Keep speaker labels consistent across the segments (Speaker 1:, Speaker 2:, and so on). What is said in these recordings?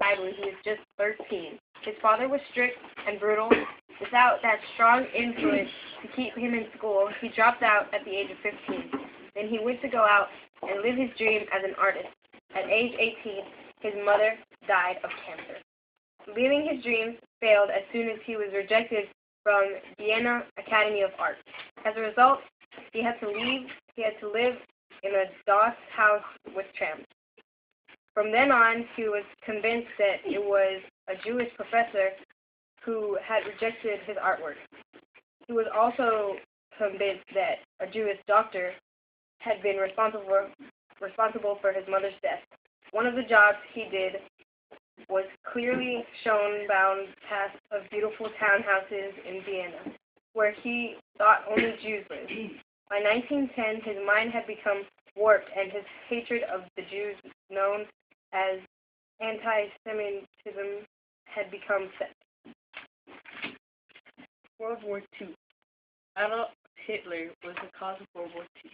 Speaker 1: died when he was just 13. His father was strict and brutal. Without that strong influence to keep him in school, he dropped out at the age of 15. Then he went to go out and live his dream as an artist. At age 18, his mother died of cancer. Leaving his dreams failed as soon as he was rejected from Vienna Academy of Art. As a result, he had to live in a doss house with tramps. From then on, he was convinced that it was a Jewish professor who had rejected his artwork. He was also convinced that a Jewish doctor had been responsible for his mother's death. One of the jobs he did was clearly shown bound past of beautiful townhouses in Vienna, where he thought only Jews lived. By 1910, his mind had become warped and his hatred of the Jews, known as anti-Semitism, had become set.
Speaker 2: World War II. Adolf Hitler was the cause of World War II.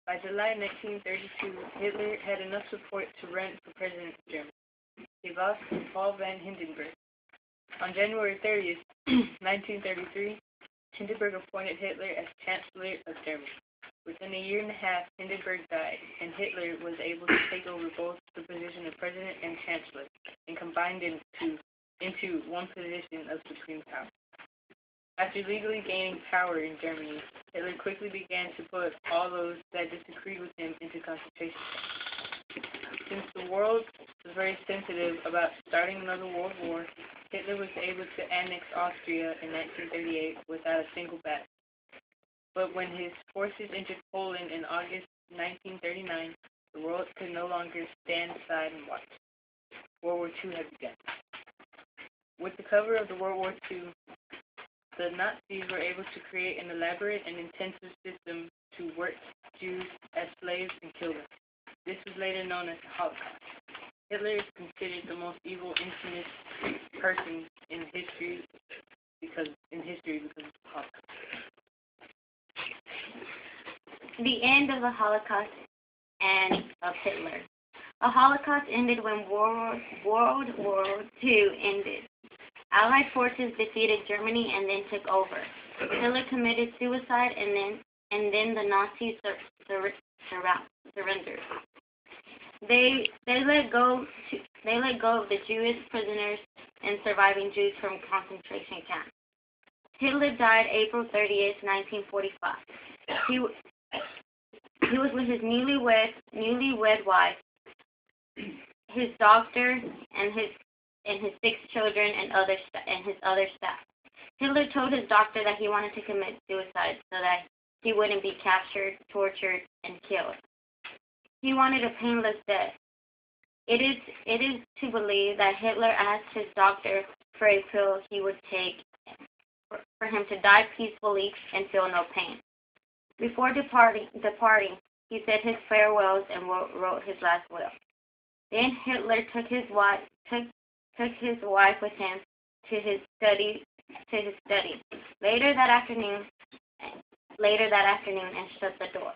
Speaker 2: By July 1932, Hitler had enough support to run for president of Germany. He lost to Paul von Hindenburg. On January 30th, 1933, Hindenburg appointed Hitler as Chancellor of Germany. Within a year and a half, Hindenburg died, and Hitler was able to take over both the position of president and chancellor, and combined into one position of supreme power. After legally gaining power in Germany, Hitler quickly began to put all those that disagreed with him into concentration camps. Since the world was very sensitive about starting another world war, Hitler was able to annex Austria in 1938 without a single battle. But when his forces entered Poland in August 1939, the world could no longer stand aside and watch. World War II had begun. With the cover of the World War II, the Nazis were able to create an elaborate and intensive system to work Jews as slaves and kill them. This was later known as the Holocaust. Hitler is considered the most evil, infamous person in history because of the Holocaust.
Speaker 3: The end of the Holocaust and of Hitler. The Holocaust ended when World War II ended. Allied forces defeated Germany and then took over. Hitler committed suicide and then the Nazis surrendered. They let go of the Jewish prisoners and surviving Jews from concentration camps. Hitler died April 30th, 1945. He was with his newlywed wife, his doctor, and his 6 children and his other staff. Hitler told his doctor that he wanted to commit suicide so that he wouldn't be captured, tortured, and killed. He wanted a painless death. It is to believe that Hitler asked his doctor for a pill he would take for him to die peacefully and feel no pain. Before departing, he said his farewells and wrote his last will. Then Hitler took his wife with him to his study. Later that afternoon, and shut the door.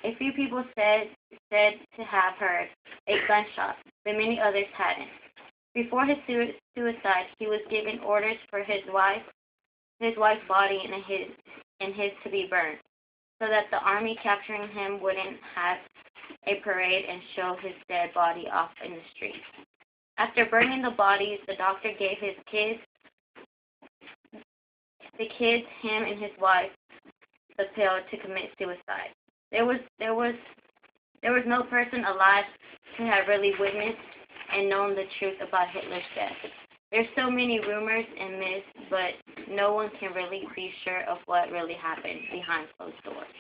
Speaker 3: A few people said to have heard a gunshot, but many others hadn't. Before his suicide, he was given orders for his wife's body and his to be burned, so that the army capturing him wouldn't have a parade and show his dead body off in the street. After burning the bodies, the doctor gave him and his wife, the pill to commit suicide. There was no person alive to have really witnessed and known the truth about Hitler's death. There's so many rumors and myths, but no one can really be sure of what really happened behind closed doors.